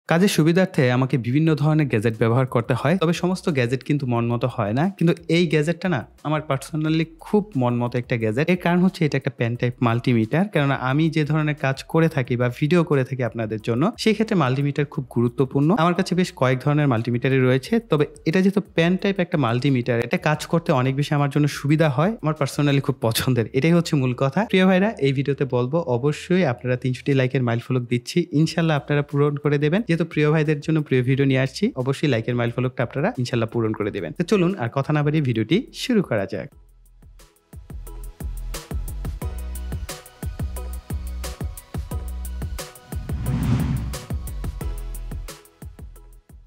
কাজের সুবিধার্থে আমাকে বিভিন্ন ধরনের গ্যাজেট ব্যবহার করতে হয়, তবে সমস্ত গ্যাজেট কিন্তু মন মতো হয় না। কিন্তু এই গ্যাজেটটা না আমার পার্সোনালি খুব মন মতো একটা গ্যাজেট। এর কারণ হচ্ছে এটা একটা পেন টাইপ মাল্টিমিটার। কেননা আমি যে ধরনের কাজ করে থাকি বা ভিডিও করে থাকি আপনাদের জন্য, সেই ক্ষেত্রে মাল্টিমিটার খুব গুরুত্বপূর্ণ। আমার কাছে বেশ কয়েক ধরনের মাল্টিমিটারই রয়েছে, তবে এটা যেহেতু পেন টাইপ একটা মাল্টিমিটার, এটা কাজ করতে অনেক বেশি আমার জন্য সুবিধা হয়। আমার পার্সোনালি খুব পছন্দের, এটাই হচ্ছে মূল কথা। প্রিয় ভাইরা, এই ভিডিওতে বলবো অবশ্যই আপনারা 300 লাইকের মাইলফলক দিচ্ছি, ইনশাল্লাহ আপনারা পূরণ করে দেবেন। যেহেতু প্রিয় ভাইদের জন্য প্রিয় ভিডিও নিয়ে আসছি, অবশ্যই লাইকের মাইলফলকটা আপনারা ইনশাল্লাহ পূরণ করে দেবেন। তো চলুন আর কথা না বাড়িয়ে ভিডিওটি শুরু করা যাক।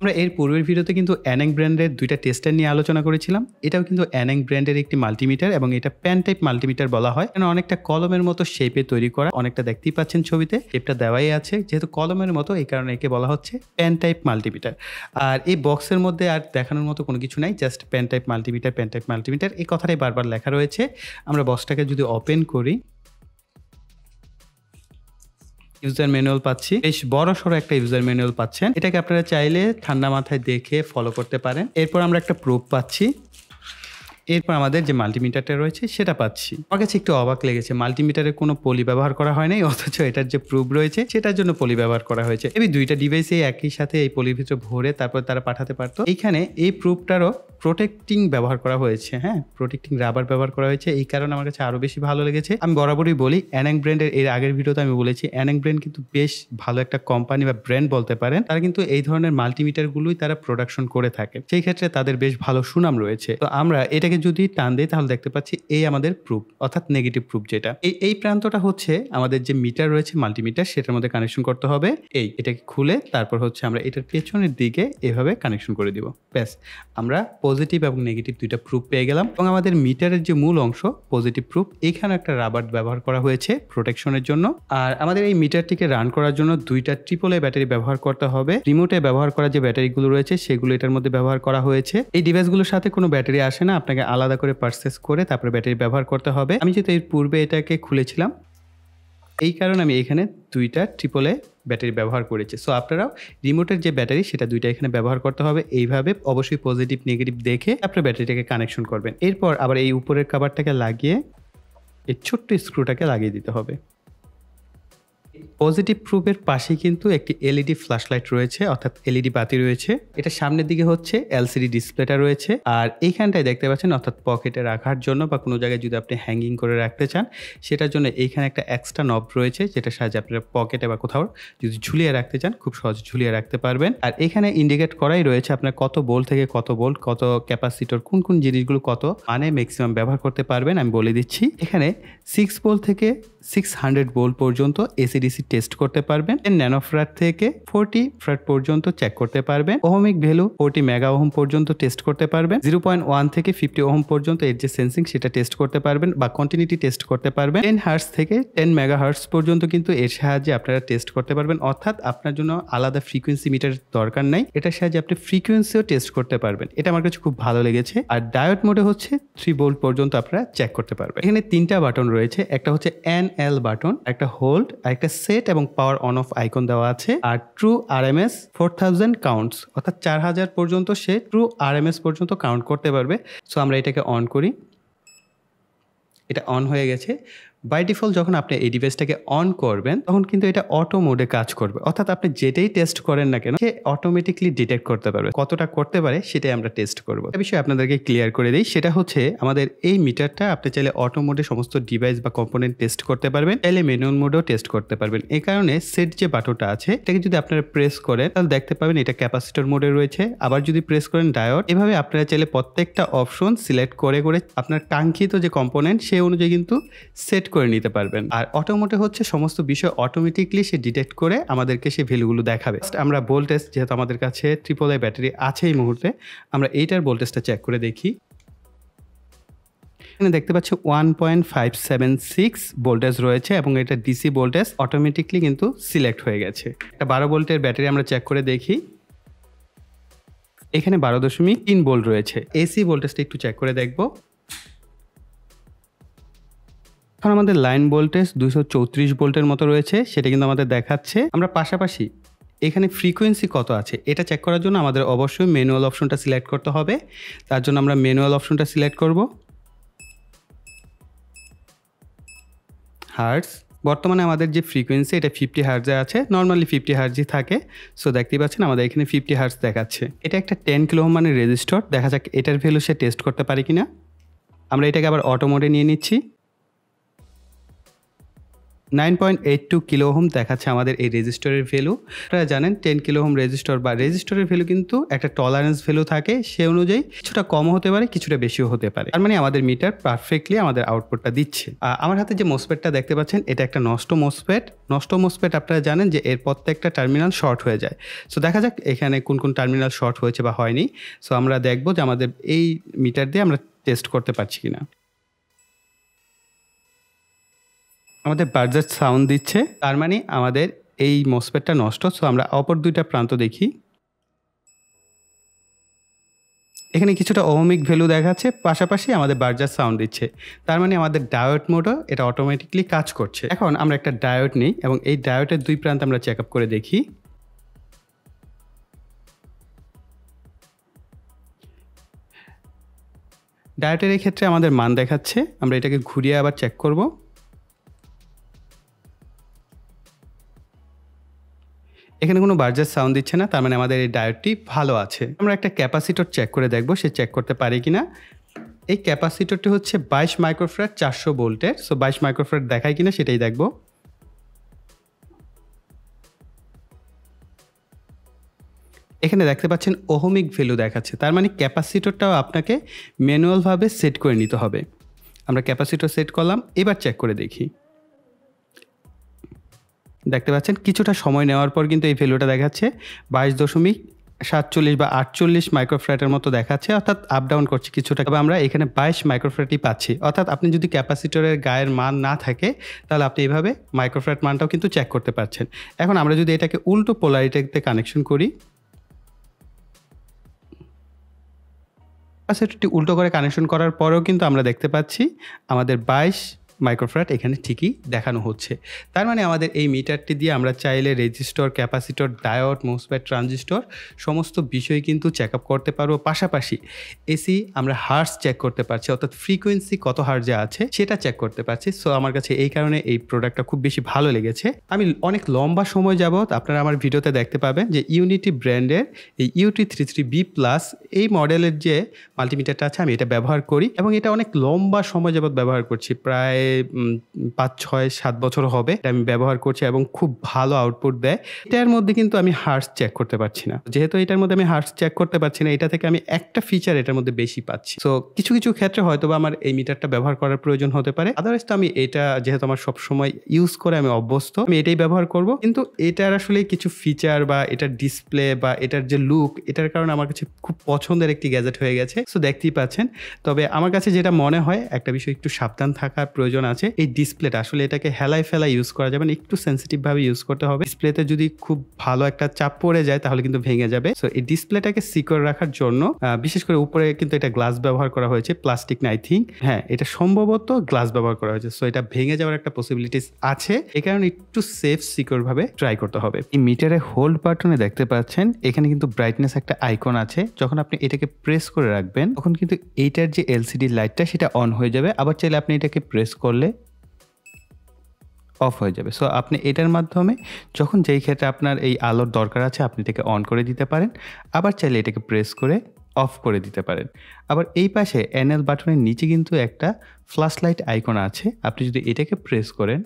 আমরা এর পূর্বের ভিডিওতে কিন্তু অ্যানাং ব্র্যান্ডের দুইটা টেস্টার নিয়ে আলোচনা করেছিলাম। এটাও কিন্তু অ্যানাং ব্র্যান্ডের একটি মাল্টিমিটার এবং এটা পেন টাইপ মাল্টিমিটার বলা হয়, কারণ অনেকটা কলমের মতো শেপে তৈরি করা। অনেকটা দেখতেই পাচ্ছেন ছবিতে, শেপটা দেওয়াই আছে, যেহেতু কলমের মতো এই কারণে একে বলা হচ্ছে পেন টাইপ মাল্টিমিটার। আর এই বক্সের মধ্যে আর দেখানোর মতো কোনো কিছু নাই, just pen type multimeter, pen type multimeter এই কথাটাই বারবার লেখা রয়েছে। আমরা বক্সটাকে যদি ওপেন করি, ইউজার ম্যানুয়াল পাচ্ছি, বেশ বড় সড়ো একটা ইউজার ম্যানুয়াল পাচ্ছেন। এটাকে আপনারা চাইলে ঠান্ডা মাথায় দেখে ফলো করতে পারেন। এরপর আমরা একটা প্রুফ পাচ্ছি, এরপর আমাদের যে মাল্টিমিটারটা রয়েছে সেটা পাচ্ছি। আমার কাছে একটু অবাক লেগেছে, মাল্টিমিটারে কোনো পলি ব্যবহার করা হয় নাই, অথচ এটার যে প্রুফ রয়েছে সেটার জন্য পলি ব্যবহার করা হয়েছে। এই দুইটা ডিভাইসে একই সাথে এই পলির ভিতরে ভরে তারপর তারা পাঠাতে পারতো। এইখানে এই প্রুফটারও প্রোটেক্টিং ব্যবহার করা হয়েছে, হ্যাঁ, প্রোটেক্টিং রাবার ব্যবহার করা হয়েছে। এই কারণে আমার কাছে আরো বেশি ভালো লেগেছে। আমি বরাবরই বলি, অ্যানাং ব্র্যান্ডের এর আগের ভিডিওতে আমি বলেছি, অ্যানাং ব্র্যান্ড কিন্তু বেশ ভালো একটা কোম্পানি বা ব্র্যান্ড বলতে পারেন। তারা কিন্তু এই ধরনের মাল্টিমিটার গুলোই তারা প্রোডাকশন করে থাকে, সেই ক্ষেত্রে তাদের বেশ ভালো সুনাম রয়েছে। তো আমরা এটাকে যদি টান দিই তাহলে দেখতে পাচ্ছি এই আমাদের প্রুফ, অর্থাৎ নেগেটিভ প্রুফ, যেটা এই প্রান্তটা হচ্ছে আমাদের যে মিটার রয়েছে মাল্টিমিটার, সেটার মধ্যে কানেকশন করতে হবে। এটাকে খুলে তারপর হচ্ছে আমরা এটার পেছনের দিকে এভাবে কানেকশন করে দিব। ব্যাস, আমরা পজিটিভ এবং নেগেটিভ দুইটা প্রুফ পেয়ে গেলাম। এবং আমাদের মিটারের যে মূল অংশ পজিটিভ প্রুফ, এখানে একটা রাবার ব্যবহার করা হয়েছে প্রোটেকশনের জন্য। আর আমাদের এই মিটারটিকে রান করার জন্য দুইটা AAA ব্যাটারি ব্যবহার করতে হবে। রিমোটে ব্যবহার করা যে ব্যাটারিগুলো রয়েছে সেগুলো এটার মধ্যে ব্যবহার করা হয়েছে। এই ডিভাইসগুলোর সাথে কোনো ব্যাটারি আসে না, আপনাকে আলাদা করে পারচেজ করে তারপরে ব্যাটারি ব্যবহার করতে হবে। আমি যেহেতু এর পূর্বে এটাকে খুলেছিলাম, এই কারণে আমি এখানে দুইটা AAA ব্যাটারি ব্যবহার করেছি। সো আপনারাও রিমোটের যে ব্যাটারি সেটা দুইটা এখানে ব্যবহার করতে হবে। এইভাবে অবশ্যই পজিটিভ নেগেটিভ দেখে আপনার ব্যাটারিটাকে কানেকশন করবেন। এরপর আবার এই উপরের কভারটাকে লাগিয়ে এই ছোট্ট স্ক্রুটাকে লাগিয়ে দিতে হবে। পজিটিভ প্রুফের পাশে কিন্তু একটি এলইডি ফ্ল্যাশ লাইট রয়েছে, অর্থাৎ এলইডি বাতি রয়েছে। এটা সামনের দিকে হচ্ছে এলসিডি ডিসপ্লেটা রয়েছে। আর এইখানটায় দেখতে পাচ্ছেন, অর্থাৎ পকেটে রাখার জন্য বা কোনো জায়গায় যদি আপনি হ্যাঙ্গিং করে রাখতে চান সেটার জন্য এইখানে একটা এক্সট্রা নব রয়েছে, যেটা সাহায্যে আপনার পকেটে বা কোথাও যদি ঝুলিয়ে রাখতে চান খুব সহজে ঝুলিয়ে রাখতে পারবেন। আর এখানে ইন্ডিকেট করাই রয়েছে আপনার কত ভোল্ট থেকে কত ভোল্ট, কত ক্যাপাসিটর, কোন কোন জিনিসগুলো কত মানে ম্যাক্সিমাম ব্যবহার করতে পারবেন আমি বলে দিচ্ছি। এখানে 6 ভোল্ট থেকে 600 ভোল্ট পর্যন্ত এসিডিসি টেস্ট করতে পারবেন। 10 ন্যানোফ্যারাড থেকে 40 ফ্যারাড পর্যন্ত চেক করতে পারবেন। ওহমিক ভ্যালু 40 মেগা ওহম পর্যন্ত টেস্ট করতে পারবেন। 0.1 থেকে 50 ওহম পর্যন্ত এর যে সেন্সিং সেটা টেস্ট করতে পারবেন বা কন্টিনিউটি টেস্ট করতে পারবেন। 10 হার্টজ থেকে 10 মেগা হার্টজ পর্যন্ত কিন্তু এর সাহায্যে আপনারা টেস্ট করতে পারবেন, অর্থাৎ আপনার জন্য আলাদা ফ্রিকোয়েন্সি মিটার দরকার নাই, এটার সাহায্যে আপনি ফ্রিকোয়েন্সিও টেস্ট করতে পারবেন। এটা আমার কাছে খুব ভালো লেগেছে। আর ডায়োড মোডে হচ্ছে 3 ভোল্ট পর্যন্ত আপনারা চেক করতে পারবেন। এখানে তিনটা বাটন রয়েছে, একটা হচ্ছে NL বাটন, একটা হোল্ড, আর একটা সেট এবং পাওয়ার অন অফ আইকন দেওয়া আছে। আর ট্রু RMS 4000 কাউন্টস, অর্থাৎ 4000 পর্যন্ত সে ট্রু RMS পর্যন্ত কাউন্ট করতে পারবে। সো আমরা এটাকে অন করি, এটা অন হয়ে গেছে। বাই ডিফল্ট যখন আপনি এই ডিভাইসটাকে অন করবেন তখন কিন্তু এটা অটো মোডে কাজ করবে, অর্থাৎ আপনি যেটাই টেস্ট করেন না কেন সে অটোমেটিকলি ডিটেক্ট করতে পারবে। কতটা করতে পারে সেটাই আমরা টেস্ট করব। এই বিষয়ে আপনাদেরকে ক্লিয়ার করে দিই, সেটা হচ্ছে আমাদের এই মিটারটা আপনি চাইলে অটো মোডে সমস্ত ডিভাইস বা কম্পোনেন্ট টেস্ট করতে পারবেন, চাইলে ম্যানুয়াল মোডেও টেস্ট করতে পারবেন। এই কারণে সেট যে বাটনটা আছে এটাকে যদি আপনারা প্রেস করেন তাহলে দেখতে পাবেন এটা ক্যাপাসিটর মোডে রয়েছে। আবার যদি প্রেস করেন ডায়োড, এভাবে আপনারা চাইলে প্রত্যেকটা অপশন সিলেক্ট করে করে আপনার কাঙ্ক্ষিত যে কম্পোনেন্ট সেই অনুযায়ী কিন্তু সেট করে নিতে পারবেন। আর অটোমোটে হচ্ছে সমস্ত বিষয় অটোমেটিকলি সে ডিটেক্ট করে আমাদেরকে সেই ভ্যালুগুলো দেখাবে। আমরা ভোল্টেজ, যেহেতু আমাদের কাছে AAA ব্যাটারি আছে এই মুহূর্তে, আমরা এইটার ভোল্টেজটা চেক করে দেখি। এখানে দেখতে পাচ্ছি 1.576 ভোল্টেজ রয়েছে এবং এটা ডিসি ভোল্টেজ অটোমেটিকলি কিন্তু সিলেক্ট হয়ে গেছে। একটা 12 ভোল্টের ব্যাটারি আমরা চেক করে দেখি, এখানে 12.3 ভোল্ট রয়েছে। এসি ভোল্টেজটা একটু চেক করে দেখব। এখন আমাদের লাইন ভোল্টেজ 234 ভোল্টের মতো রয়েছে, সেটা কিন্তু আমাদের দেখাচ্ছে। আমরা পাশাপাশি এখানে ফ্রিকোয়েন্সি কত আছে এটা চেক করার জন্য আমাদের অবশ্যই ম্যানুয়াল অপশনটা সিলেক্ট করতে হবে। তার জন্য আমরা ম্যানুয়াল অপশনটা সিলেক্ট করব। হার্টজ, বর্তমানে আমাদের যে ফ্রিকোয়েন্সি এটা 50 হার্টজে আছে, নর্মালি 50 হার্টজই থাকে। সো দেখতেই পাচ্ছেন আমাদের এখানে 50 হার্টজ দেখাচ্ছে। এটা একটা 10 কিলো ওহম মানের রেজিস্টর, দেখা যাক এটার ভ্যালু সে টেস্ট করতে পারে কিনা। আমরা এটাকে আবার অটো মোডে নিয়ে নিচ্ছি। 9.82 কিলো ওহম দেখাচ্ছে আমাদের এই রেজিস্টরের ভ্যালু। আপনারা জানেন 10 কিলো ওহম রেজিস্টর বা রেজিস্টরের ভ্যালু কিন্তু একটা টলারেন্স ভ্যালু থাকে, সে অনুযায়ী কিছুটা কম হতে পারে, কিছুটা বেশিও হতে পারে। তার মানে আমাদের মিটার পারফেক্টলি আমাদের আউটপুটটা দিচ্ছে। আমার হাতে যে মোসফেটটা দেখতে পাচ্ছেন এটা একটা নষ্ট মোসফেট। নষ্ট মোসফেট আপনারা জানেন যে এর প্রত্যেকটা টার্মিনাল শর্ট হয়ে যায়। সো দেখা যাক এখানে কোন কোন টার্মিনাল শর্ট হয়েছে বা হয়নি। সো আমরা দেখবো যে আমাদের এই মিটার দিয়ে আমরা টেস্ট করতে পারছি কিনা। আমাদের বাজার সাউন্ড দিচ্ছে, তার মানে আমাদের এই মোসফেটটা নষ্ট। সো আমরা অপর দুইটা প্রান্ত দেখি। এখানে কিছুটা ওহমিক ভ্যালু দেখাচ্ছে, পাশাপাশি আমাদের বাজার সাউন্ড দিচ্ছে, তার মানে আমাদের ডায়োড মোডও এটা অটোমেটিকলি কাজ করছে। এখন আমরা একটা ডায়োড নিই এবং এই ডায়োডের দুই প্রান্ত আমরা চেক আপ করে দেখি। ডায়োডের এই ক্ষেত্রে আমাদের মান দেখাচ্ছে, আমরা এটাকে ঘুরিয়ে আবার চেক করব। এখানে কোনো বাজার সাউন্ড দিচ্ছে না, তার মানে আমাদের এই ডায়োডটি ভালো আছে। আমরা একটা ক্যাপাসিটর চেক করে দেখব সে চেক করতে পারে কিনা। এই ক্যাপাসিটরটি হচ্ছে 22 মাইক্রোফ্যারাড 400 ভোল্টের। সো 22 মাইক্রোফ্যারাড দেখায় কিনা সেটাই দেখব। এখানে দেখতে পাচ্ছেন ওহমিক ভ্যালু দেখাচ্ছে, তার মানে ক্যাপাসিটরটাও আপনাকে ম্যানুয়ালভাবে সেট করে নিতে হবে। আমরা ক্যাপাসিটর সেট করলাম, এবার চেক করে দেখি। দেখতে পাচ্ছেন কিছুটা সময় নেওয়ার পর কিন্তু এই ভ্যালুটা দেখাচ্ছে 22.47 বা 48 মাইক্রোফ্যারাডের মতো দেখাচ্ছে, অর্থাৎ আপ ডাউন করছে কিছুটা। তবে আমরা এখানে 22 মাইক্রোফ্যারাডই পাচ্ছি। অর্থাৎ আপনি যদি ক্যাপাসিটরের গায়ের মান না থাকে তাহলে আপনি এইভাবে মাইক্রোফ্যারাড মানটাও কিন্তু চেক করতে পারছেন। এখন আমরা যদি এটাকে উল্টো পোলারিটিতে কানেকশন করি, ক্যাপাসিটরটি উল্টো করে কানেকশন করার পরেও কিন্তু আমরা দেখতে পাচ্ছি আমাদের 22 মাইক্রোফ্যারাড এখানে ঠিকই দেখানো হচ্ছে। তার মানে আমাদের এই মিটারটি দিয়ে আমরা চাইলে resistor, capacitor, diode, MOSFET, transistor সমস্ত বিষয় কিন্তু চেক আপ করতে পারবো। পাশাপাশি এসি আমরা হার্টজ চেক করতে পারছি, অর্থাৎ ফ্রিকোয়েন্সি কত হার্টজে আছে সেটা চেক করতে পারছি। সো আমার কাছে এই কারণে এই প্রোডাক্টটা খুব বেশি ভালো লেগেছে। আমি অনেক লম্বা সময় যাবত আপনারা আমার ভিডিওতে দেখতে পাবেন যে ইউনিটি ব্র্যান্ডের এই UT33B+ এই মডেলের যে মাল্টিমিটারটা আছে আমি এটা ব্যবহার করি এবং এটা অনেক লম্বা সময় যাবত ব্যবহার করছি, প্রায় 5, 6, 7 বছর হবে এটা আমি ব্যবহার করছি এবং খুব ভালো আউটপুট দেয়। এটার মধ্যে কিন্তু আমি হার্টজ চেক করতে পারছি না। যেহেতু এটার মধ্যে আমি হার্টজ চেক করতে পারছি না, এটা থেকে আমি একটা ফিচার এটার মধ্যে বেশি পাচ্ছি। সো কিছু কিছু ক্ষেত্রে হয়তো আমার এই মিটারটা ব্যবহার করার প্রয়োজন হতে পারে। আদারওয়াইজ তো আমি এটা যেহেতু আমার সবসময় ইউজ করে আমি অভ্যস্ত, আমি এটাই ব্যবহার করব। কিন্তু এটার আসলে কিছু ফিচার বা এটার ডিসপ্লে বা এটার যে লুক, এটার কারণে আমার কাছে খুব পছন্দের একটি গ্যাজেট হয়ে গেছে। সো দেখতেই পাচ্ছেন। তবে আমার কাছে যেটা মনে হয় একটা বিষয় একটু সাবধান থাকার প্রয়োজন আছে। এই ডিসপ্লেটা আসলে এটাকে হেলায় ফেলায় ইউজ করা যাবে না, একটু সেন্সিটিভ ভাবে ইউজ করতে হবে। ডিসপ্লেতে যদি খুব ভালো একটা চাপ পড়ে যায় তাহলে কিন্তু ভেঙে যাবে। সো এই ডিসপ্লেটাকে সিকিউর রাখার জন্য বিশেষ করে উপরে কিন্তু এটা গ্লাস ব্যবহার করা হয়েছে, প্লাস্টিক না আই থিঙ্ক। হ্যাঁ, এটা সম্ভবত গ্লাস ব্যবহার করা হয়েছে। সো এটা ভেঙে যাওয়ার একটা পসিবিলিটিস আছে, এই কারণে একটু সেফ সিকিউর ভাবে ট্রাই করতে হবে। এই মিটারে হোল্ড বাটনে দেখতে পাচ্ছেন এখানে কিন্তু ব্রাইটনেস একটা আইকন আছে। যখন আপনি এটাকে প্রেস করে রাখবেন তখন কিন্তু এইটার যে এলসিডি লাইটটা সেটা অন হয়ে যাবে। আবার চাইলে আপনি এটাকে প্রেস করলে অফ হয়ে যাবে। সো আপনি এটার মাধ্যমে যখন যেই ক্ষেত্রে আপনার এই আলোর দরকার আছে আপনি এটাকে অন করে দিতে পারেন, আবার চাইলে এটাকে প্রেস করে অফ করে দিতে পারেন। আবার এই পাশে এনএল বাটনের নিচে কিন্তু একটা ফ্ল্যাশ লাইট আইকন আছে, আপনি যদি এটাকে প্রেস করেন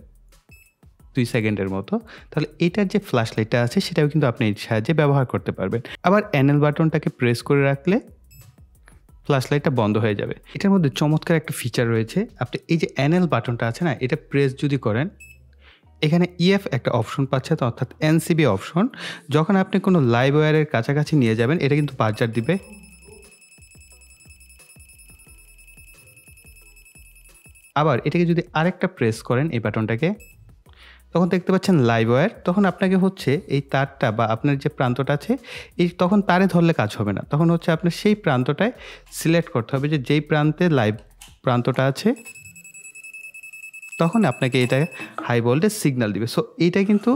2 সেকেন্ডের মতো তাহলে এটার যে ফ্ল্যাশ লাইটটা আছে সেটাও কিন্তু আপনি এর সাহায্যে ব্যবহার করতে পারবেন। আবার এনএল বাটনটাকে প্রেস করে রাখলে ফ্ল্যাশ লাইটটা বন্ধ হয়ে যাবে। এটার মধ্যে চমৎকার একটা ফিচার রয়েছে, আপনি এই যে এনএল বাটনটা আছে না, এটা প্রেস যদি করেন এখানে ইএফ একটা অপশন পাচ্ছেন, অর্থাৎ এনসিবি অপশন। যখন আপনি কোনো লাইভ ওয়্যারের কাছাকাছি নিয়ে যাবেন এটা কিন্তু বাজার দিবে। আবার এটাকে যদি আরেকটা প্রেস করেন এই বাটনটাকে, তখন দেখতে পাচ্ছেন লাইভ ওয়্যার। তখন আপনাকে হচ্ছে এই তারটা বা আপনার যে প্রান্তটা আছে এই তখন তারে ধরলে কাজ হবে না, তখন হচ্ছে আপনার সেই প্রান্তটায় সিলেক্ট করতে হবে যে যেই প্রান্তে লাইভ প্রান্তটা আছে, তখন আপনাকে এটা হাই ভোল্টেজ সিগন্যাল দিবে। সো এইটা কিন্তু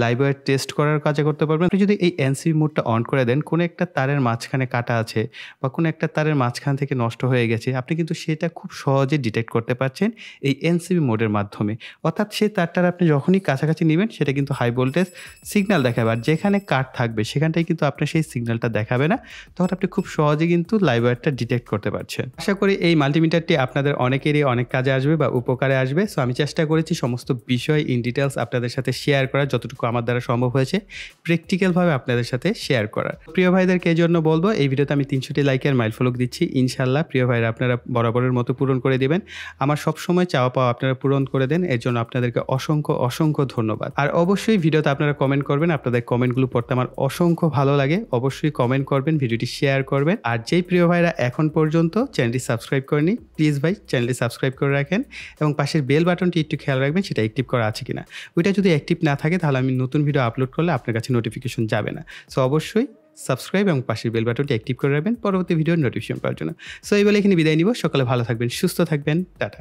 লাইভ ওয়্যার টেস্ট করার কাজে করতে পারবেন। আপনি যদি এই এনসিবি মোডটা অন করে দেন, কোনো একটা তারের মাঝখানে কাটা আছে বা কোনো একটা তারের মাঝখান থেকে নষ্ট হয়ে গেছে, আপনি কিন্তু সেটা খুব সহজে ডিটেক্ট করতে পারছেন এই এনসিবি মোডের মাধ্যমে। অর্থাৎ সেই তারটার আপনি যখনই কাছাকাছি নিবেন সেটা কিন্তু হাই ভোল্টেজ সিগন্যাল দেখাবে, আর যেখানে কাট থাকবে সেখানটায় কিন্তু আপনার সেই সিগন্যালটা দেখাবে না। তখন আপনি খুব সহজে কিন্তু লাইভ ওয়্যারটা ডিটেক্ট করতে পারছেন। আশা করি এই মাল্টিমিটারটি আপনাদের অনেকেরই অনেক কাজে আসবে বা উপকারে আসবে। সো আমি চেষ্টা করেছি সমস্ত বিষয় ইন ডিটেলস আপনাদের সাথে শেয়ার করার, যতটুকু আমার দ্বারা সম্ভব হয়েছে প্র্যাকটিক্যালভাবে আপনাদের সাথে শেয়ার করার। প্রিয় ভাইদেরকে এই জন্য বলবো, এই ভিডিওতে আমি 300টি লাইকের মাইল ফলক দিচ্ছি। ইনশাআল্লাহ প্রিয় ভাইরা আপনারা বরাবরের মতো পূরণ করে দিবেন। আমার সবসময় চাওয়া পাওয়া আপনারা পূরণ করে দেন, এর জন্য আপনাদেরকে অসংখ্য অসংখ্য ধন্যবাদ। আর অবশ্যই ভিডিওতে আপনারা কমেন্ট করবেন, আপনাদের কমেন্টগুলো পড়তে আমার অসংখ্য ভালো লাগে। অবশ্যই কমেন্ট করবেন, ভিডিওটি শেয়ার করবেন। আর যেই প্রিয় ভাইরা এখন পর্যন্ত চ্যানেলটি সাবস্ক্রাইব করেনি, প্লিজ ভাই চ্যানেলটি সাবস্ক্রাইব করে রাখেন এবং পাশের বেল বাটনটি একটু খেয়াল রাখবেন সেটা অ্যাক্টিভ করা আছে কিনা। ওইটা যদি অ্যাক্টিভ না থাকে তাহলে আমি নতুন ভিডিও আপলোড করলে আপনার কাছে নোটিফিকেশন যাবে না। সো অবশ্যই সাবস্ক্রাইব এবং পাশের বেল বাটনটি অ্যাক্টিভ করে রাখবেন পরবর্তী ভিডিওর নোটিফিকেশন পাওয়ার জন্য। সো এই বলে এখানে বিদায় নিব। সকালে ভালো থাকবেন, সুস্থ থাকবেন, টাটা।